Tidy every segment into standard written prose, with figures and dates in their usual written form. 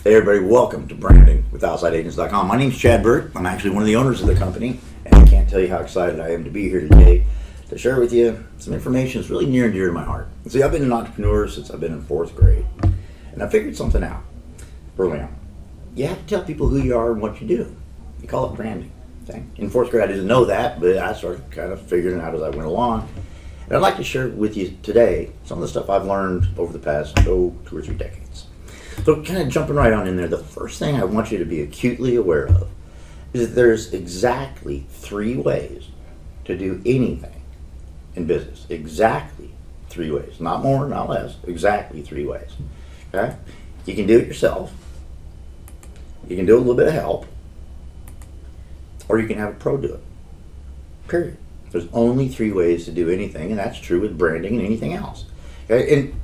Hey everybody, welcome to Branding with OutsideAgents.com. My name's Chad Burt. I'm actually one of the owners of the company, and I can't tell you how excited I am to be here today to share with you some information that's really near and dear to my heart. See, I've been an entrepreneur since I've been in 4th grade, and I figured something out early on. You have to tell people who you are and what you do. You call it branding. Okay? In 4th grade, I didn't know that, but I started kind of figuring it out as I went along. And I'd like to share with you today some of the stuff I've learned over the past 2 or 3 decades. So kind of jumping right on in there, the first thing I want you to be acutely aware of is that there's exactly 3 ways to do anything in business. Exactly 3 ways. Not more, not less. Exactly 3 ways. Okay? You can do it yourself. You can do a little bit of help. Or you can have a pro do it. Period. There's only 3 ways to do anything, and that's true with branding and anything else. Okay? And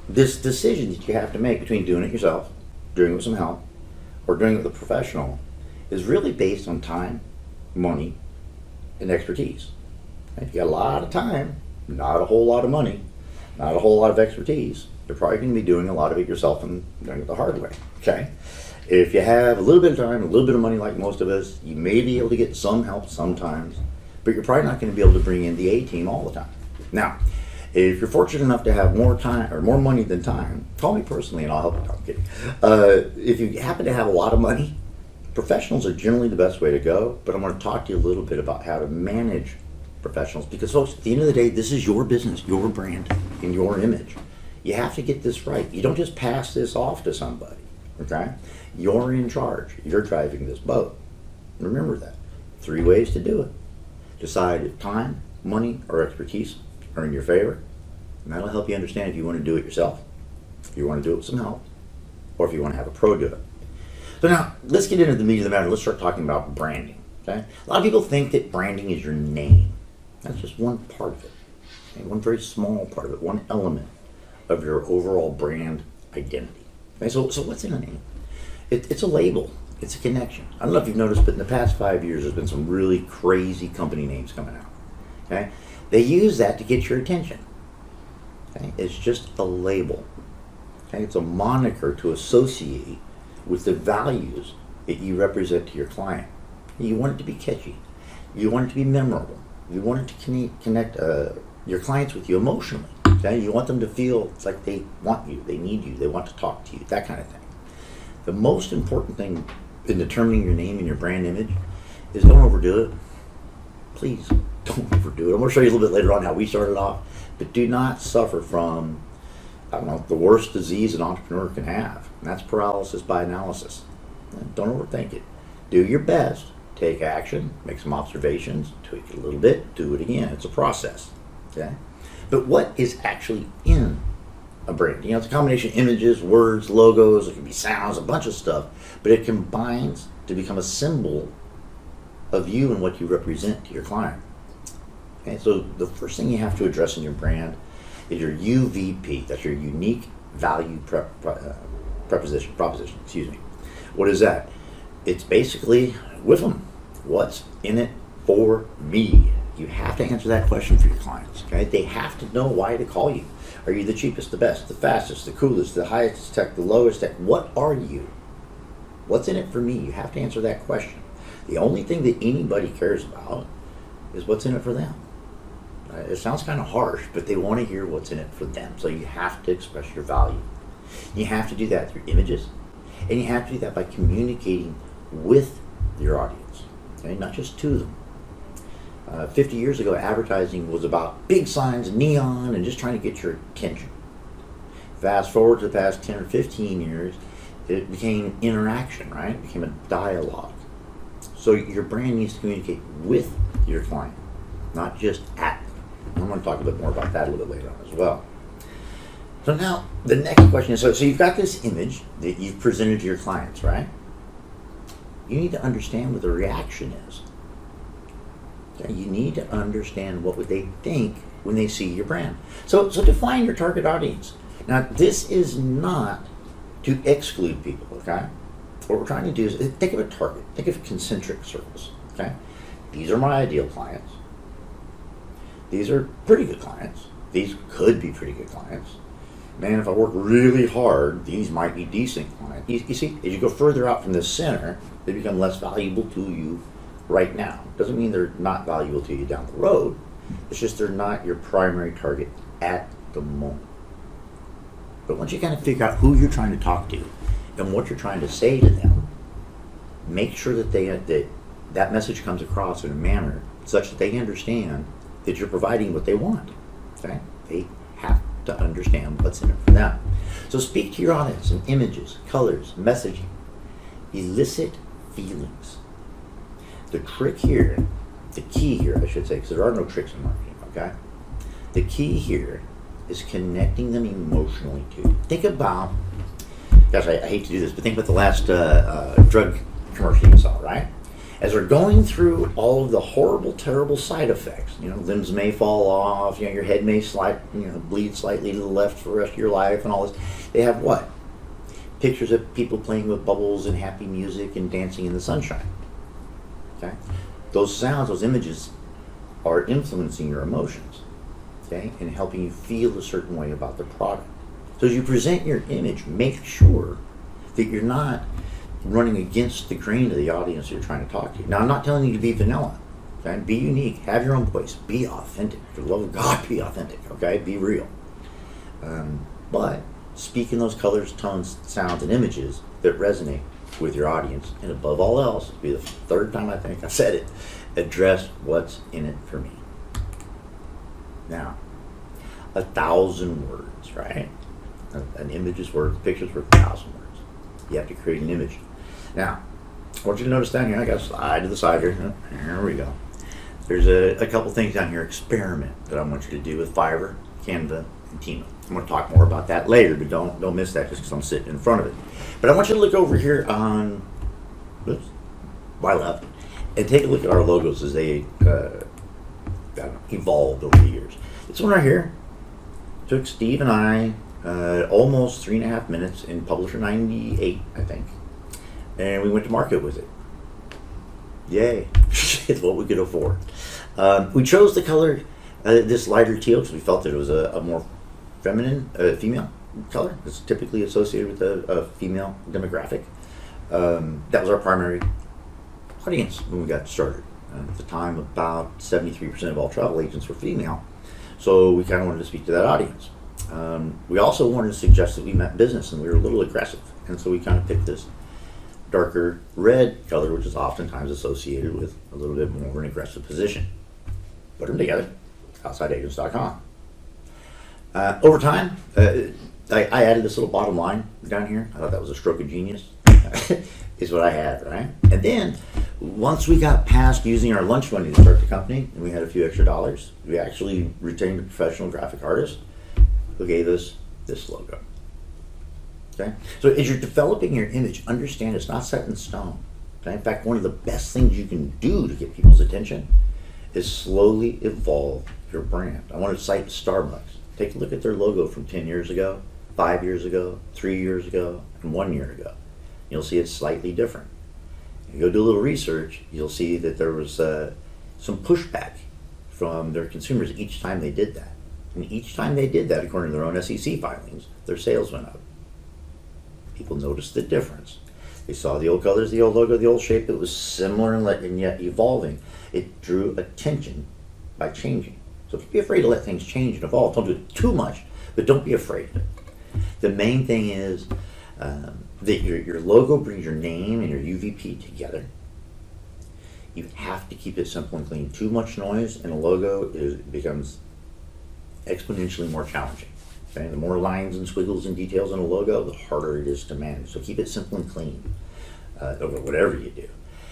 this decision that you have to make between doing it yourself, doing it with some help, or doing it with a professional is really based on time, money, and expertise. If you got a lot of time, not a whole lot of money, not a whole lot of expertise, you're probably going to be doing a lot of it yourself and doing it the hard way. Okay? If you have a little bit of time, a little bit of money like most of us, you may be able to get some help sometimes, but you're probably not going to be able to bring in the A-team all the time. Now, if you're fortunate enough to have more time or more money than time, call me personally and I'll help you. I'm kidding. If you happen to have a lot of money, professionals are generally the best way to go, but I'm going to talk to you a little bit about how to manage professionals because, folks, at the end of the day, this is your business, your brand, and your image. You have to get this right. You don't just pass this off to somebody, okay? You're in charge. You're driving this boat. Remember that. 3 ways to do it. Decide if time, money, or expertise are in your favor, and that'll help you understand if you want to do it yourself, if you want to do it with some help, or if you want to have a pro do it. So now, let's get into the meat of the matter. Let's start talking about branding. Okay? A lot of people think that branding is your name. That's just one part of it. Okay? One very small part of it, one element of your overall brand identity. Okay? So what's in a name? It's a label. It's a connection. I don't know if you've noticed, but in the past 5 years, there's been some really crazy company names coming out. Okay? They use that to get your attention. Okay? It's just a label. Okay? It's a moniker to associate with the values that you represent to your client. You want it to be catchy. You want it to be memorable. You want it to connect your clients with you emotionally. Okay? You want them to feel it's like they want you, they need you, they want to talk to you, that kind of thing. The most important thing in determining your name and your brand image is don't overdo it. Please. Don't overdo it. I'm going to show you a little bit later on how we started off, but do not suffer from, the worst disease an entrepreneur can have, and that's paralysis by analysis. Don't overthink it. Do your best. Take action. Make some observations. Tweak it a little bit. Do it again. It's a process. Okay? But what is actually in a brand? It's a combination of images, words, logos. It can be sounds, a bunch of stuff, but it combines to become a symbol of you and what you represent to your client. Okay, so the first thing you have to address in your brand is your UVP. That's your unique value proposition. Excuse me. What is that? It's basically with them. What's in it for me? You have to answer that question for your clients. Okay, they have to know why to call you. Are you the cheapest, the best, the fastest, the coolest, the highest tech, the lowest tech? What are you? What's in it for me? You have to answer that question. The only thing that anybody cares about is what's in it for them. It sounds kind of harsh, but they want to hear what's in it for them. So you have to express your value. You have to do that through images, and you have to do that by communicating with your audience, okay? Not just to them. 50 years ago, advertising was about big signs, neon, and just trying to get your attention. Fast forward to the past 10 or 15 years, it became interaction, right? It became a dialogue. So your brand needs to communicate with your client, not just at them. I'm going to talk a bit more about that a little bit later on as well. So now, the next question is, so you've got this image that you've presented to your clients, right? You need to understand what the reaction is. Okay? You need to understand what would they think when they see your brand. So define your target audience. Now, this is not to exclude people, okay? What we're trying to do is think of a target. Think of concentric circles, okay? These are my ideal clients. These are pretty good clients. These could be pretty good clients. Man, if I work really hard, these might be decent. You see, as you go further out from the center, they become less valuable to you right now. Doesn't mean they're not valuable to you down the road. It's just they're not your primary target at the moment. But once you kind of figure out who you're trying to talk to and what you're trying to say to them, make sure that that message comes across in a manner such that they understand that you're providing what they want. Okay? They have to understand what's in it for them. So speak to your audience in images, colors, messaging. Elicit feelings. The trick here, the key here, I should say, because there are no tricks in marketing, okay? The key here is connecting them emotionally too. Think about, gosh, I hate to do this, but think about the last drug commercial you saw, right? As they're going through all of the horrible, terrible side effects, limbs may fall off, your head may bleed slightly to the left for the rest of your life and all this. They have what? Pictures of people playing with bubbles and happy music and dancing in the sunshine. Okay? Those sounds, those images are influencing your emotions, okay, and helping you feel a certain way about the product. So as you present your image, make sure that you're not running against the grain of the audience you're trying to talk to. Now, I'm not telling you to be vanilla. Okay? Be unique. Have your own voice. Be authentic. For the love of God, be authentic. Okay? Be real. But speak in those colors, tones, sounds, and images that resonate with your audience. And above all else, it'll be the third time I think I said it, address what's in it for me. Now, 1,000 words, right? An image is worth, picture's worth 1,000 words. You have to create an image. Now, I want you to notice down here, I got a slide to the side here. Here we go. There's a couple things down here, experiment, that I want you to do with Fiverr, Canva, and TIMA. I'm going to talk more about that later, but don't miss that just because I'm sitting in front of it. But I want you to look over here on my left and take a look at our logos as they evolved over the years. This one right here took Steve and I almost 3.5 minutes in Publisher 98, I think. And we went to market with it. Yay. It's what we could afford. We chose the color, this lighter teal, because we felt that it was a more feminine, female color. It's typically associated with a female demographic. That was our primary audience when we got started. At the time, about 73% of all travel agents were female. So we kind of wanted to speak to that audience. We also wanted to suggest that we meant business and we were a little aggressive. And so we kind of picked this darker red color, which is oftentimes associated with a little bit more of an aggressive position. Put them together, OutsideAgents.com. Over time, I added this little bottom line down here. I thought that was a stroke of genius, is what I had, right? And then, once we got past using our lunch money to start the company, and we had a few extra dollars, we actually retained a professional graphic artist who gave us this logo. Okay? So as you're developing your image, understand it's not set in stone. Okay? In fact, one of the best things you can do to get people's attention is slowly evolve your brand. I want to cite Starbucks. Take a look at their logo from 10 years ago, 5 years ago, 3 years ago, and 1 year ago. You'll see it's slightly different. If you go do a little research, you'll see that there was some pushback from their consumers each time they did that. And each time they did that, according to their own SEC filings, their sales went up. People noticed the difference. They saw the old colors, the old logo, the old shape. It was similar and yet evolving. It drew attention by changing. So don't be afraid to let things change and evolve. Don't do it too much, but don't be afraid. The main thing is that your logo brings your name and your UVP together. You have to keep it simple and clean. Too much noise in a logo becomes exponentially more challenging. Okay? The more lines and squiggles and details in a logo, the harder it is to manage. So keep it simple and clean over whatever you do.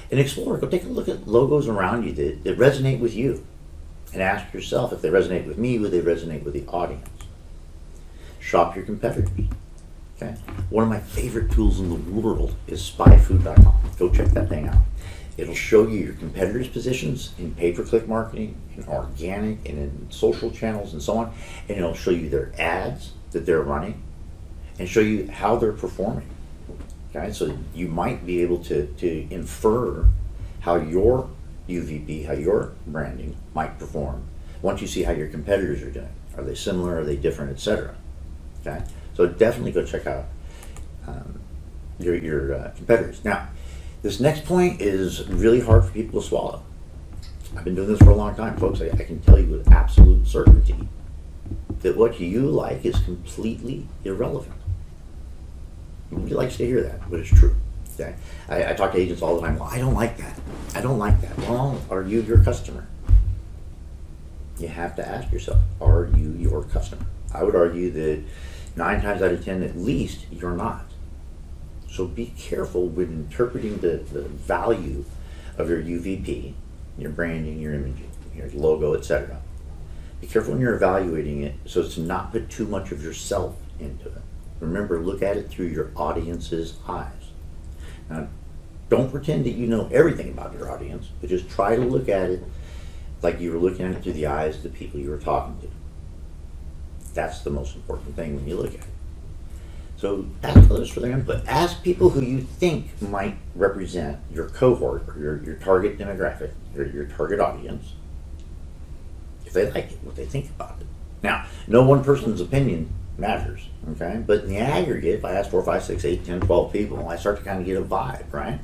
And explore. Go take a look at logos around you that resonate with you. And ask yourself, if they resonate with me, would they resonate with the audience? Shop your competitors. Okay? One of my favorite tools in the world is spyfood.com. Go check that thing out. It'll show you your competitors' positions in pay-per-click marketing, in organic, and in social channels, and so on. And it'll show you their ads that they're running, and show you how they're performing. Okay? So you might be able to infer how your UVP, how your branding might perform once you see how your competitors are doing. Are they similar? Are they different? Etc. Okay, so definitely go check out your competitors. Now, this next point is really hard for people to swallow. I've been doing this for a long time, folks. I can tell you with absolute certainty that what you like is completely irrelevant. Nobody likes to hear that, but it's true. Okay, I talk to agents all the time. Well, I don't like that. I don't like that. Well, are you your customer? You have to ask yourself, are you your customer? I would argue that 9 times out of 10, at least, you're not. So be careful when interpreting the value of your UVP, your branding, your imaging, your logo, etc. Be careful when you're evaluating it so as to not put too much of yourself into it. Remember, look at it through your audience's eyes. Now, don't pretend that you know everything about your audience, but just try to look at it like you were looking at it through the eyes of the people you were talking to. That's the most important thing when you look at it. So ask others for their input. Ask people who you think might represent your cohort or your target demographic, your target audience, if they like it, what they think about it. Now, no one person's opinion matters, okay? But in the aggregate, if I ask 4, 5, 6, 8, 10, 12 people, I start to kind of get a vibe, right?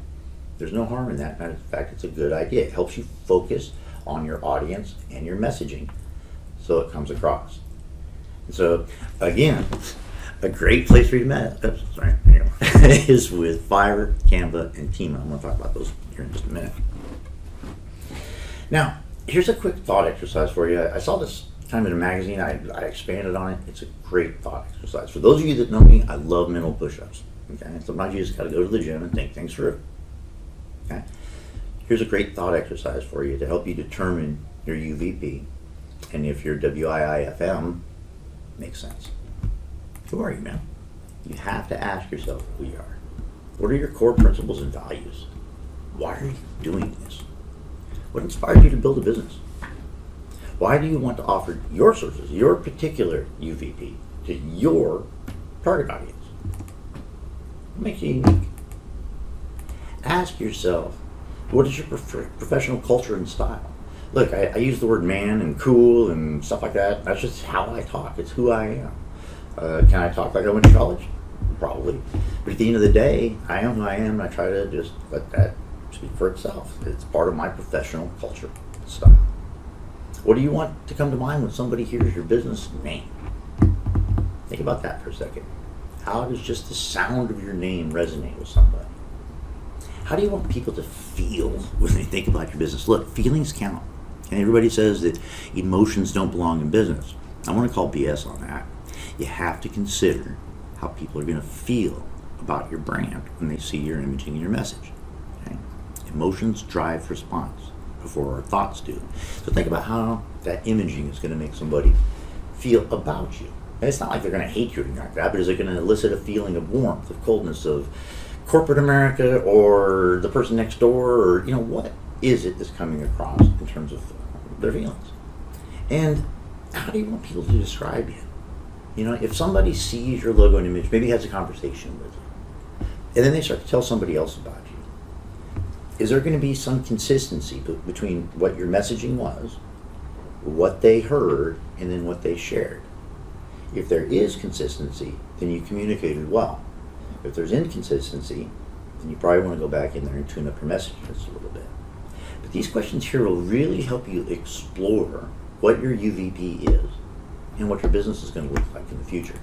There's no harm in that. Matter of fact, it's a good idea. It helps you focus on your audience and your messaging so it comes across. And so, again, a great place for you to is with Fiverr, Canva, and TIMA. I'm going to talk about those here in just a minute. Now, here's a quick thought exercise for you. I saw this time in a magazine. I expanded on it. It's a great thought exercise. For those of you that know me, I love mental push-ups. Okay, sometimes you just got to go to the gym and think things through. Okay, here's a great thought exercise for you to help you determine your UVP and if your WIIFM makes sense. Who are you, man? You have to ask yourself who you are. What are your core principles and values? Why are you doing this? What inspired you to build a business? Why do you want to offer your services, your particular UVP, to your target audience? What makes you unique? Ask yourself, what is your professional culture and style? Look, I use the word man and cool and stuff like that. That's just how I talk. It's who I am. Can I talk like I went to college? Probably. But at the end of the day, I am who I am, and I try to just let that speak for itself. It's part of my professional culture style. What do you want to come to mind when somebody hears your business name? Think about that for a second. How does just the sound of your name resonate with somebody? How do you want people to feel when they think about your business? Look, feelings count. And everybody says that emotions don't belong in business. I want to call BS on that. You have to consider how people are going to feel about your brand when they see your imaging and your message. Okay? Emotions drive response before our thoughts do. So think about how that imaging is going to make somebody feel about you. And it's not like they're going to hate you or anything like that, but is it going to elicit a feeling of warmth, of coldness, of corporate America, or the person next door, or what is it that's coming across in terms of their feelings? And how do you want people to describe you? If somebody sees your logo and image, maybe has a conversation with you, and then they start to tell somebody else about you, is there going to be some consistency between what your messaging was, what they heard, and then what they shared? If there is consistency, then you communicated well. If there's inconsistency, then you probably want to go back in there and tune up your message just a little bit. But these questions here will really help you explore what your UVP is and what your business is going to look like in the future.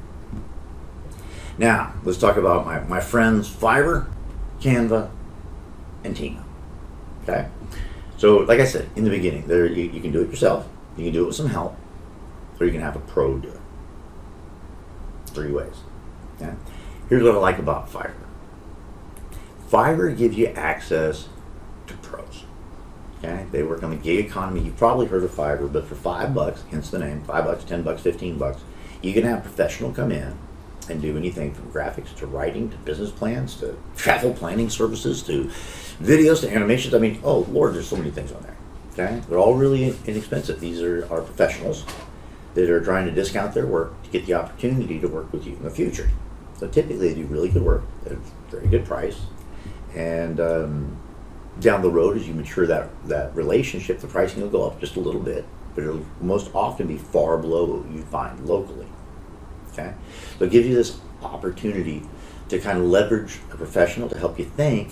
Now, let's talk about my friends Fiverr, Canva, and TIMA. Okay? So, like I said in the beginning, you can do it yourself, you can do it with some help, or you can have a pro do it. 3 ways. Okay? Here's what I like about Fiverr. Fiverr gives you access to pros. Okay, they work on the gig economy. You've probably heard of Fiverr, but for $5, hence the name, $5, $10, $15, you can have a professional come in and do anything from graphics to writing to business plans to travel planning services to videos to animations. I mean, oh Lord, there's so many things on there. Okay, they're all really inexpensive. These are professionals that are trying to discount their work to get the opportunity to work with you in the future. So typically they do really good work at a very good price, and down the road, as you mature that relationship, the pricing will go up just a little bit, but it'll most often be far below what you find locally. Okay, so it gives you this opportunity to kind of leverage a professional to help you think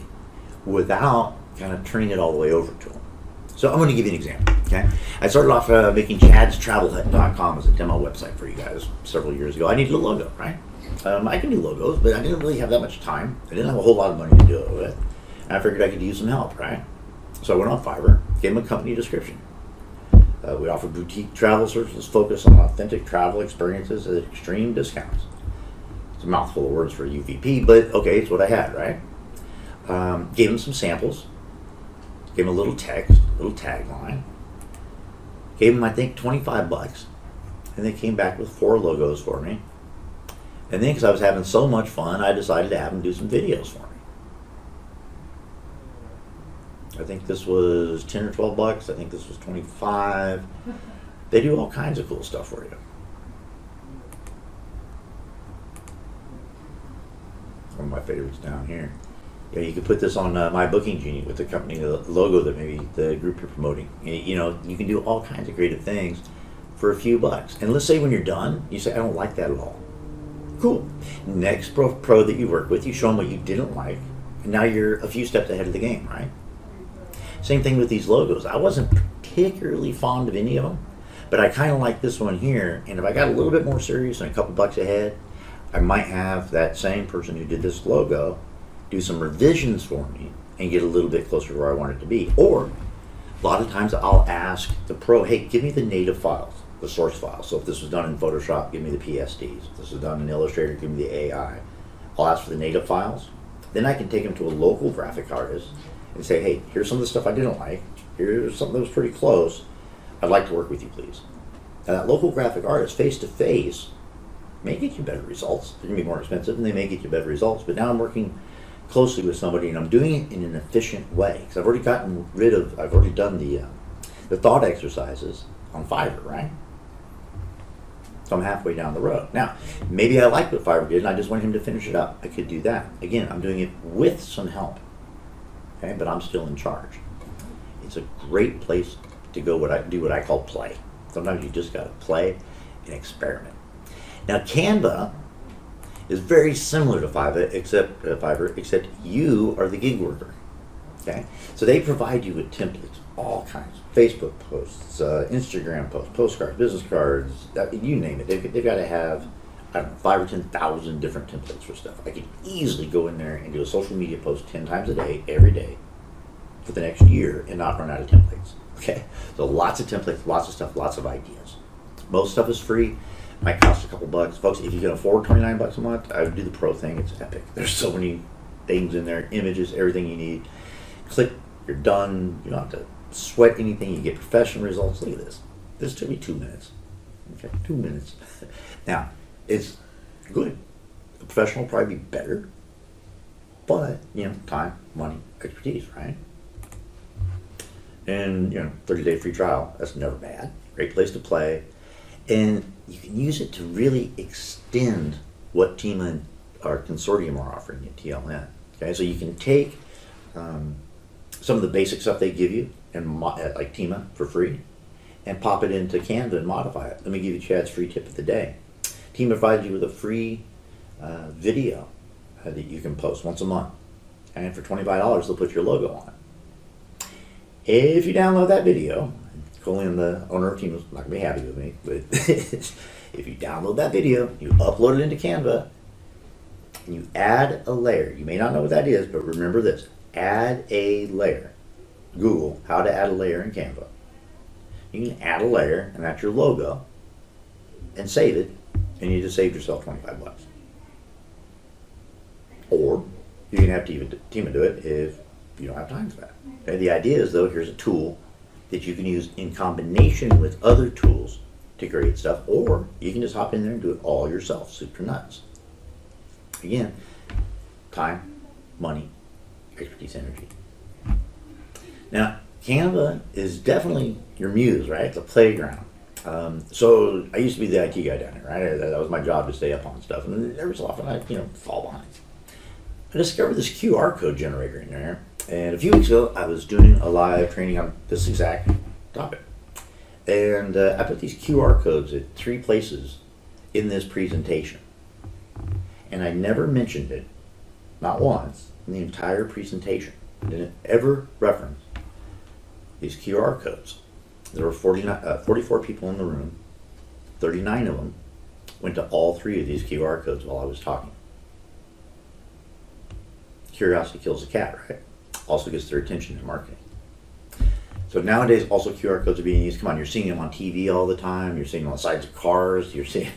without kind of turning it all the way over to them. So I'm going to give you an example. Okay, I started off making Chad'sTravelHut.com as a demo website for you guys several years ago. I needed a logo, right? I can do logos, but I didn't really have that much time. I didn't have a whole lot of money to do it with. And I figured I could use some help, right? So I went on Fiverr, gave them a company description. We offer boutique travel services focused on authentic travel experiences at extreme discounts. It's a mouthful of words for UVP, but okay, it's what I had, right? Gave them some samples, gave them a little text, a little tagline, gave them, I think, $25, and they came back with 4 logos for me. And then, because I was having so much fun, I decided to have them do some videos for me. I think this was 10 or 12 bucks. I think this was 25. They do all kinds of cool stuff for you. One of my favorites down here. Yeah, you could put this on My Booking Genie with the company logo that maybe the group you're promoting. You know, you can do all kinds of creative things for a few bucks. And let's say when you're done, you say, I don't like that at all. Cool. Next pro that you work with, you show them what you didn't like, and now you're a few steps ahead of the game, right? Same thing with these logos. I wasn't particularly fond of any of them, but I kind of like this one here, and if I got a little bit more serious and a couple bucks ahead, I might have that same person who did this logo do some revisions for me and get a little bit closer to where I want it to be. Or a lot of times I'll ask the pro, hey, give me the native files, the source files. So if this was done in Photoshop, give me the PSDs. If this was done in Illustrator, give me the AI. I'll ask for the native files. Then I can take them to a local graphic artist and say, hey, here's some of the stuff I didn't like. Here's something that was pretty close. I'd like to work with you, please. And that local graphic artist, face-to-face, may get you better results. They're going to be more expensive, and they may get you better results. But now I'm working closely with somebody, and I'm doing it in an efficient way. Because I've already done the thought exercises on Fiverr, right? So I'm halfway down the road. Now, maybe I liked what Fiverr did, and I just want him to finish it up. I could do that. Again, I'm doing it with some help. Okay, but I'm still in charge. It's a great place to go do what I call play. Sometimes you just got to play and experiment. Now, Canva is very similar to Fiverr, except you are the gig worker. Okay, so they provide you with templates, all kinds: Facebook posts, Instagram posts, postcards, business cards, you name it. They've got to have, I don't know, 5,000 or 10,000 different templates for stuff. I could easily go in there and do a social media post 10 times a day, every day, for the next year and not run out of templates. Okay, so lots of templates, lots of stuff, lots of ideas. Most stuff is free. Might cost a couple bucks. Folks, if you can afford 29 bucks a month, I would do the pro thing. It's epic. There's so many things in there, images, everything you need. Click, you're done. You don't have to sweat anything. You get professional results. Look at this. This took me 2 minutes. Okay, 2 minutes. Now, it's good. A professional will probably be better, but, time, money, expertise, right? And, 30-day free trial, that's never bad. Great place to play. And you can use it to really extend what TIMA and our consortium are offering at TLN. Okay, so you can take some of the basic stuff they give you, and like TIMA for free, and pop it into Canva and modify it. Let me give you Chad's free tip of the day. TIMA provides you with a free video that you can post once a month. And for $25, they'll put your logo on it. If you download that video, Colin, the owner of TIMA, is not going to be happy with me, but if you download that video, you upload it into Canva, and you add a layer. You may not know what that is, but remember this. Add a layer. Google how to add a layer in Canva. You can add a layer, and that's your logo, and save it, and you just saved yourself 25 bucks. Or you can have TIMA do it if you don't have time for that. Okay, the idea is, though, here's a tool that you can use in combination with other tools to create stuff, or you can just hop in there and do it all yourself, soup to nuts. Again, time, money, expertise, energy. Now, Canva is definitely your muse, right? It's a playground. So I used to be the IT guy down here, right? That was my job, to stay up on stuff, and every so often I, fall behind. I discovered this QR code generator in there, and a few weeks ago I was doing a live training on this exact topic, and I put these QR codes at 3 places in this presentation. And I never mentioned it, not once, in the entire presentation. I didn't ever reference these QR codes. There were 44 people in the room. 39 of them went to all 3 of these QR codes while I was talking. Curiosity kills the cat, right? Also gets their attention in marketing. So nowadays, also QR codes are being used. Come on, you're seeing them on TV all the time. You're seeing them on the sides of cars. You're seeing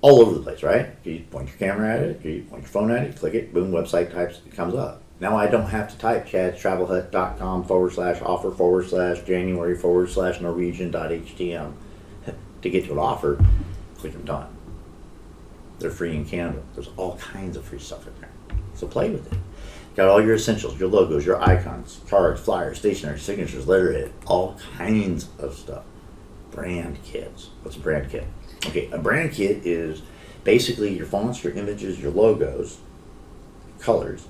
all over the place, right? You point your camera at it, you point your phone at it, click it, boom, website types, it comes up. Now I don't have to type chadstravelhut.com/offer/January/Norwegian.htm to get to an offer. Click them done. They're free in Canva. There's all kinds of free stuff in there. So play with it. Got all your essentials, your logos, your icons, cards, flyers, stationery, signatures, letterhead, all kinds of stuff. Brand kits. What's a brand kit? Okay, a brand kit is basically your fonts, your images, your logos, colors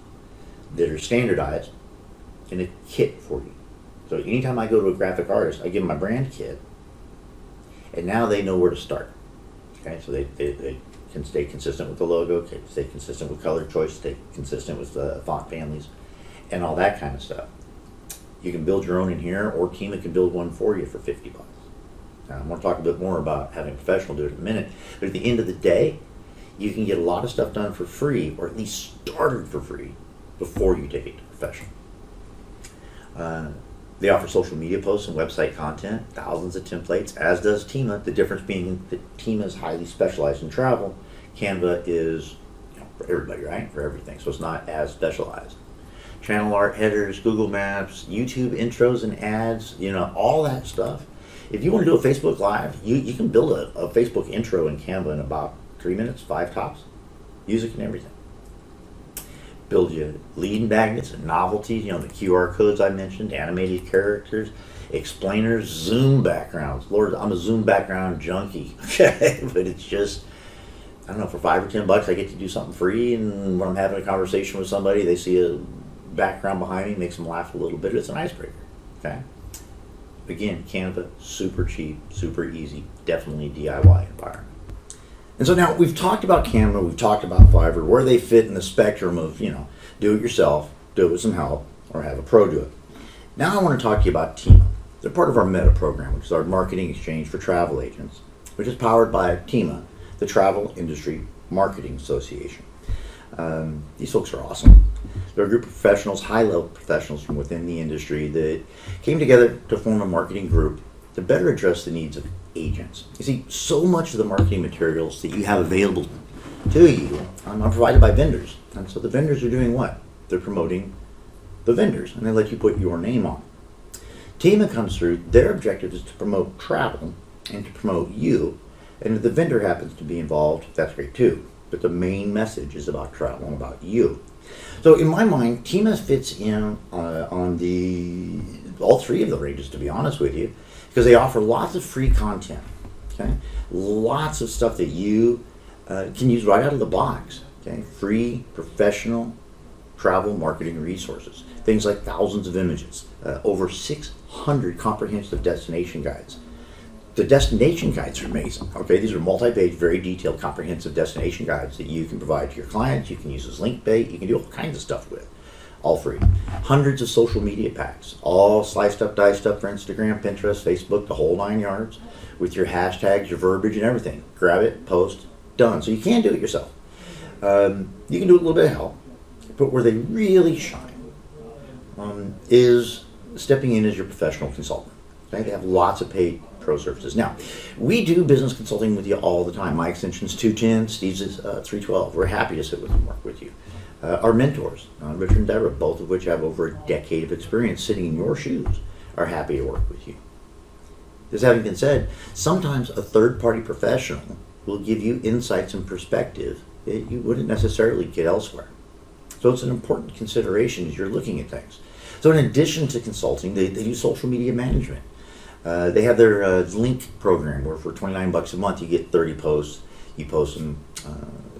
that are standardized in a kit for you. So anytime I go to a graphic artist, I give them my brand kit, and now they know where to start. Okay, so they can stay consistent with the logo, can stay consistent with color choice, stay consistent with the font families, and all that kind of stuff. You can build your own in here, or TIMA can build one for you for $50. Now, I'm going to talk a bit more about having a professional do it in a minute, but at the end of the day, you can get a lot of stuff done for free, or at least started for free, before you take it to professional. They offer social media posts and website content, thousands of templates, as does TIMA. The difference being that TIMA is highly specialized in travel. Canva is, for everybody, right? For everything, so it's not as specialized. Channel art, headers, Google Maps, YouTube intros and ads, all that stuff. If you want to do a Facebook Live, you can build a Facebook intro in Canva in about 3 minutes, 5 tops. Music and everything. Build you lead magnets and novelties, the QR codes I mentioned, animated characters, explainers, Zoom backgrounds. Lord, I'm a Zoom background junkie, okay? But it's just, I don't know, for $5 or $10, I get to do something free, and when I'm having a conversation with somebody, they see a background behind me, makes them laugh a little bit. It's an icebreaker, okay? Again, Canva, super cheap, super easy, definitely DIY environment. And so now we've talked about Canva, we've talked about Fiverr, where they fit in the spectrum of, do it yourself, do it with some help, or have a pro do it. Now I want to talk to you about TIMA. They're part of our Meta program, which is our marketing exchange for travel agents, which is powered by TIMA, the Travel Industry Marketing Association. These folks are awesome. They're a group of professionals, high-level professionals from within the industry that came together to form a marketing group to better address the needs of agents. You see, so much of the marketing materials that you have available to you are provided by vendors. And so the vendors are doing what? They're promoting the vendors, and they let you put your name on. TIMA comes through, their objective is to promote travel and to promote you, and if the vendor happens to be involved, that's great too. But the main message is about travel and about you. So in my mind, TIMA fits in on all 3 of the ranges, to be honest with you, because they offer lots of free content, okay? Lots of stuff that you can use right out of the box, okay? Free, professional travel marketing resources. Things like thousands of images, over 600 comprehensive destination guides. The destination guides are amazing, okay? These are multi-page, very detailed, comprehensive destination guides that you can provide to your clients. You can use as link bait. You can do all kinds of stuff with. All free. Hundreds of social media packs, all sliced up, diced up for Instagram, Pinterest, Facebook, the whole 9 yards, with your hashtags, your verbiage, and everything. Grab it, post, done. So you can do it yourself. You can do it with a little bit of help, but where they really shine is stepping in as your professional consultant. Okay? They have lots of paid pro services. Now, we do business consulting with you all the time. My extension's 210, Steve's is 312. We're happy to sit with and work with you. Our mentors, Richard and Deborah, both of which have over a decade of experience sitting in your shoes, are happy to work with you. This having been said, sometimes a third-party professional will give you insights and perspective that you wouldn't necessarily get elsewhere. So it's an important consideration as you're looking at things. So in addition to consulting, they do social media management. They have their link program where for $29 a month you get 30 posts. You post them,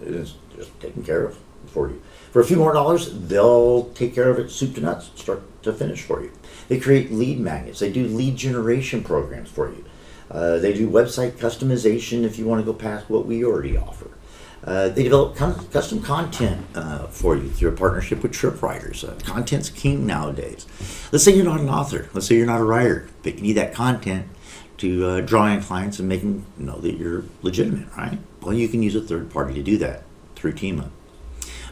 it's just taken care of for you. For a few more dollars, they'll take care of it soup to nuts, start to finish for you. They create lead magnets. They do lead generation programs for you. They do website customization if you want to go past what we already offer. They develop custom content for you through a partnership with Tripwriters. Content's king nowadays. Let's say you're not an author. Let's say you're not a writer, but you need that content to draw in clients and make them know that you're legitimate, right? Well, you can use a third party to do that through TIMA.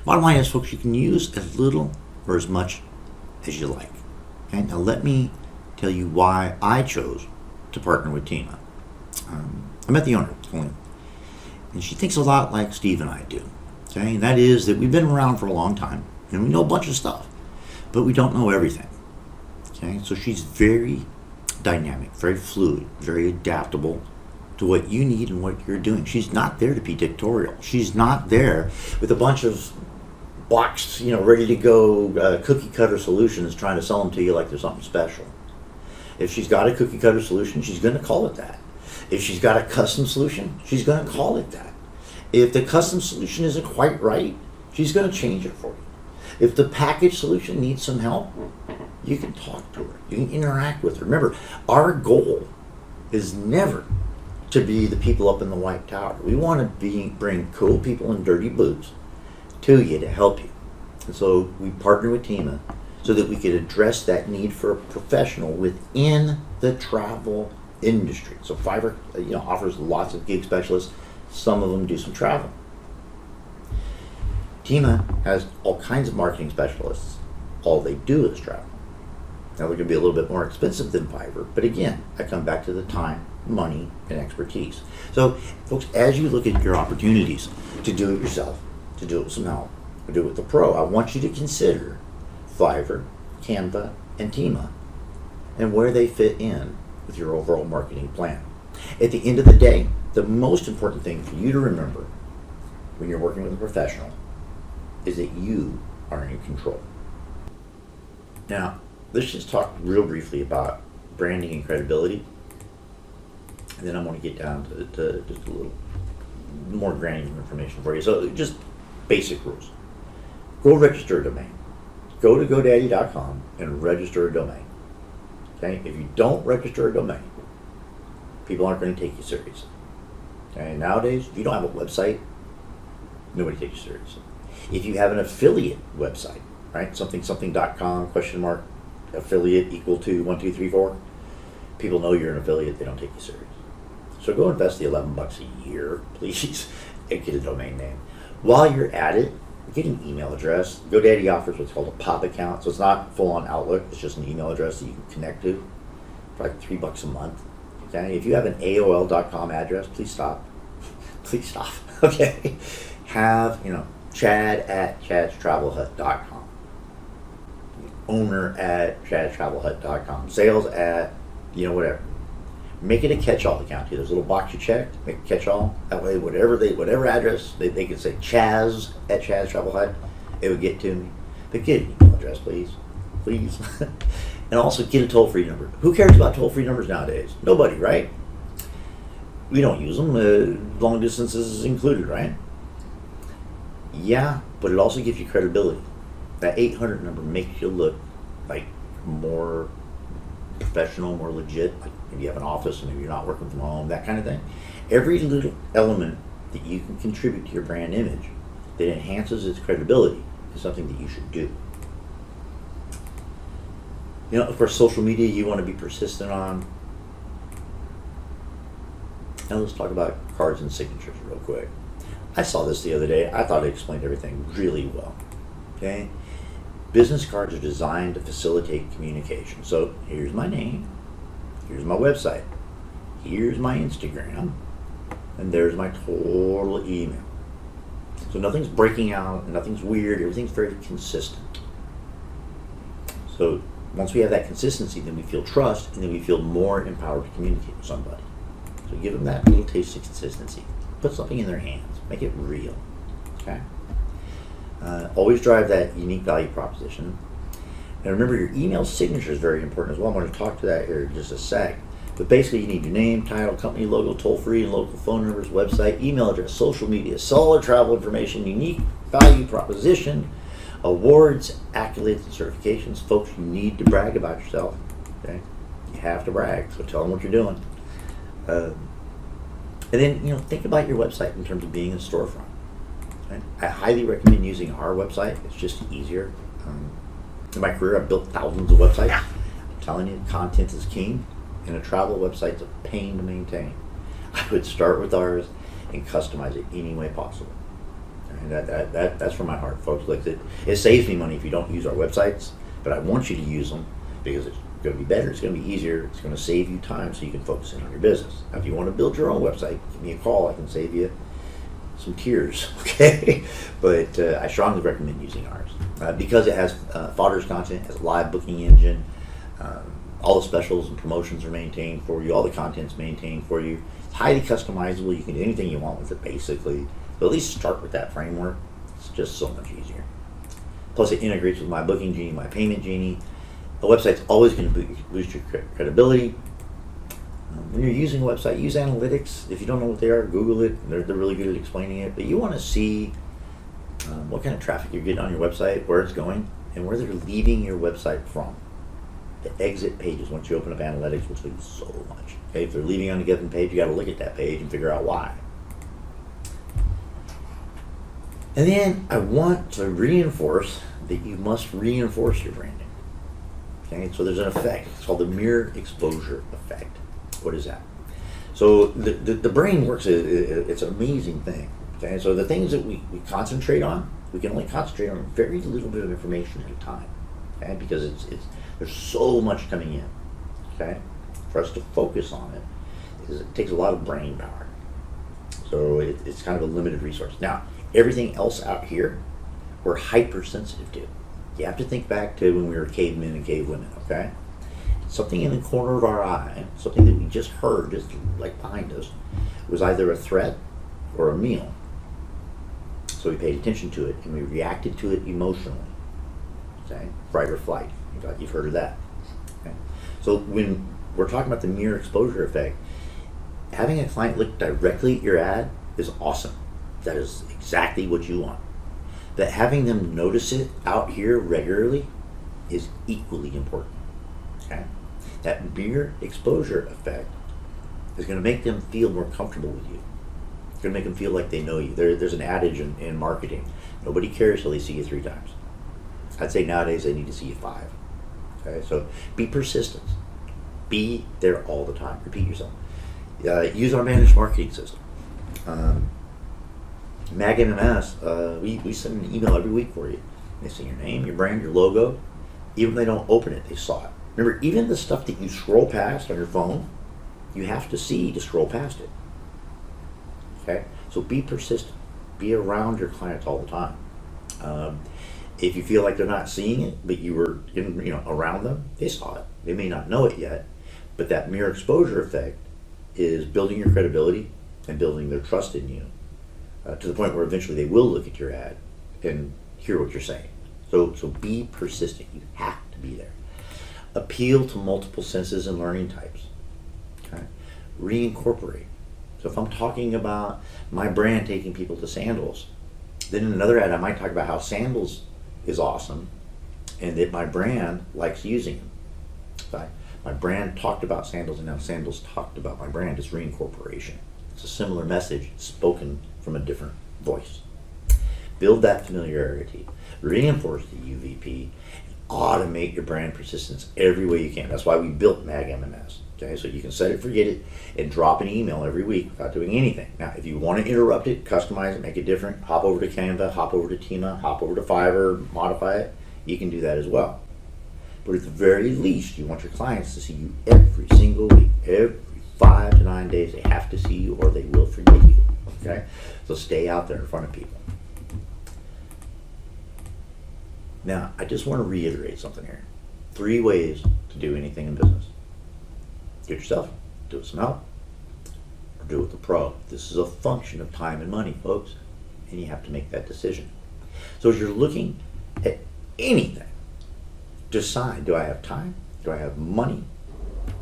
Bottom line is, folks, you can use as little or as much as you like. Okay, now let me tell you why I chose to partner with TIMA. I met the owner, Colleen, and she thinks a lot like Steve and I do. Okay, and that is that we've been around for a long time and we know a bunch of stuff, but we don't know everything. Okay, so she's very dynamic, very fluid, very adaptable to what you need and what you're doing. She's not there to be dictatorial. She's not there with a bunch of boxed, ready to go cookie cutter solutions trying to sell them to you like there's something special. If she's got a cookie cutter solution, she's going to call it that. If she's got a custom solution, she's going to call it that. If the custom solution isn't quite right, she's going to change it for you. If the package solution needs some help, you can talk to her. You can interact with her. Remember, our goal is never to be the people up in the White Tower. We want to bring cool people in dirty boots to you to help you. And so we partner with TIMA so that we could address that need for a professional within the travel industry. So Fiverr, offers lots of gig specialists. Some of them do some travel. TIMA has all kinds of marketing specialists. All they do is travel. Now, they're going to be a little bit more expensive than Fiverr, but again, I come back to the time, money, and expertise. So, folks, as you look at your opportunities to do it yourself, to do it with some help, to do it with a pro, I want you to consider Fiverr, Canva, and TIMA, and where they fit in with your overall marketing plan. At the end of the day, the most important thing for you to remember when you're working with a professional is that you are in control. Now, let's just talk real briefly about branding and credibility, and then I'm going to get down to just a little more granular information for you. So just basic rules. Go register a domain. Go to GoDaddy.com and register a domain. Okay? If you don't register a domain, people aren't going to take you seriously. Okay? Nowadays, if you don't have a website, nobody takes you seriously. If you have an affiliate website, right? something.com, affiliate equal to 1234. People know you're an affiliate, they don't take you serious. So go invest the $11 a year, please, and get a domain name. While you're at it, get an email address. GoDaddy offers what's called a pop account, so it's not full on Outlook, it's just an email address that you can connect to for like $3 a month. Okay? If you have an AOL.com address, please stop. Please stop. Okay? Have, Chad at chadstravelhut.com. Owner at chadstravelhut.com. Sales at, whatever. Make it a catch-all account. There's a little box you checked. Make it catch-all. That way, whatever address, they can say Chaz at Chaz Travel Hut. It would get to me. But get an email address, please. Please. And also get a toll-free number. Who cares about toll-free numbers nowadays? Nobody, right? We don't use them. Long distances is included, right? Yeah, but it also gives you credibility. That 800 number makes you look like more professional, more legit. Like maybe you have an office and maybe you're not working from home, that kind of thing. Every little element that you can contribute to your brand image that enhances its credibility is something that you should do. Of course, social media you want to be persistent on. Now let's talk about cards and signatures real quick. I saw this the other day. I thought it explained everything really well. Okay? Business cards are designed to facilitate communication. So here's my name, here's my website, here's my Instagram, and there's my total email. So nothing's breaking out, nothing's weird, everything's very consistent. So once we have that consistency, then we feel trust, and then we feel more empowered to communicate with somebody. So give them that little taste of consistency. Put something in their hands. Make it real. Okay? Always drive that unique value proposition. And remember, your email signature is very important as well. I'm going to talk to that here in just a sec. But basically, you need your name, title, company logo, toll-free and local phone numbers, website, email address, social media, solid travel information, unique value proposition, awards, accolades, and certifications. Folks, you need to brag about yourself. Okay? You have to brag, so tell them what you're doing. And then, think about your website in terms of being a storefront. Right? I highly recommend using our website. It's just easier. In my career, I've built thousands of websites. I'm telling you, content is king, and a travel website's a pain to maintain. I would start with ours and customize it any way possible. And that's from my heart, folks. Like it saves me money if you don't use our websites, but I want you to use them because it's going to be better, it's going to be easier, it's going to save you time so you can focus in on your business. Now, if you want to build your own website, give me a call. I can save you some tears, okay? But I strongly recommend using ours because it has fodders content, has a live booking engine, all the specials and promotions are maintained for you, all the content's maintained for you. It's highly customizable. You can do anything you want with it, basically. So at least start with that framework. It's just so much easier. Plus, it integrates with my Booking Genie, my Payment Genie. The website's always going to boost your credibility. When you're using a website, use analytics. If you don't know what they are, Google it. They're really good at explaining it. But you want to see what kind of traffic you're getting on your website, where it's going, and where they're leaving your website from. The exit pages, once you open up analytics, will tell you so much. Okay, if they're leaving on a given page, you got to look at that page and figure out why. And then I want to reinforce that you must reinforce your branding. Okay, so there's an effect. It's called the mirror exposure effect. What is that? So the brain works. It's an amazing thing. Okay, so the things that we concentrate on, we can only concentrate on very little bit of information at a time. Okay, because there's so much coming in. Okay, for us to focus on it takes a lot of brain power. So it's kind of a limited resource. Now, everything else out here, we're hypersensitive to. You have to think back to when we were cavemen and cavewomen, okay? Something in the corner of our eye, something that we just heard, just like behind us, was either a threat or a meal. So we paid attention to it and we reacted to it emotionally. Okay? Fight or flight. You've heard of that. Okay? So when we're talking about the mirror exposure effect, having a client look directly at your ad is awesome. That is exactly what you want. But having them notice it out here regularly is equally important. Okay? That mirror exposure effect is going to make them feel more comfortable with you. It's going to make them feel like they know you. There's an adage in marketing: nobody cares till they see you 3 times. I'd say nowadays they need to see you 5. Okay? So be persistent. Be there all the time. Repeat yourself. Use our managed marketing system. MagMMS, we send an email every week for you. They see your name, your brand, your logo. Even if they don't open it, they saw it. Remember, even the stuff that you scroll past on your phone, you have to see to scroll past it. Okay? So be persistent. Be around your clients all the time. If you feel like they're not seeing it, but you were around them, they saw it. They may not know it yet, but that mirror exposure effect is building your credibility and building their trust in you. To the point where eventually they will look at your ad and hear what you're saying. So be persistent. You have to be there. Appeal to multiple senses and learning types. Okay? Reincorporate. So if I'm talking about my brand taking people to sandals, then in another ad I might talk about how sandals is awesome and that my brand likes using them. Okay? My brand talked about sandals and now sandals talked about my brand. It's reincorporation. It's a similar message spoken from a different voice. Build that familiarity, reinforce the UVP, and automate your brand persistence every way you can. That's why we built MagMMS. Okay, so you can set it, forget it, and drop an email every week without doing anything. Now, if you want to interrupt it, customize it, make it different, hop over to Canva, hop over to TIMA, hop over to Fiverr, modify it, you can do that as well. But at the very least, you want your clients to see you every single week, every 5 to 9 days. They have to see you or they will forget you. Okay? So stay out there in front of people. Now, I just want to reiterate something here. 3 ways to do anything in business. Do it yourself, do it with some help, or do it with a pro. This is a function of time and money, folks, and you have to make that decision. So as you're looking at anything, decide, do I have time? Do I have money?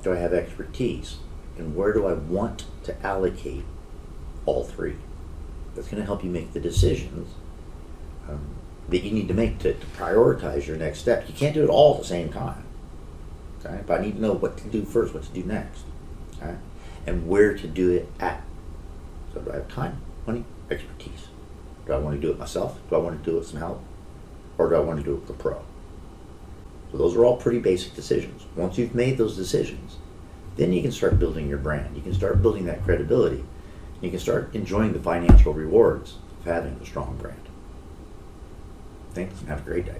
Do I have expertise? And where do I want to allocate all 3? That's going to help you make the decisions that you need to make to prioritize your next step. You can't do it all at the same time. Okay? But I need to know what to do first, what to do next. Okay? and where to do it at. So do I have time, money, expertise? Do I want to do it myself? Do I want to do it with some help? Or do I want to do it with a pro? So those are all pretty basic decisions. Once you've made those decisions, then you can start building your brand. You can start building that credibility. You can start enjoying the financial rewards of having a strong brand. Thanks, and have a great day.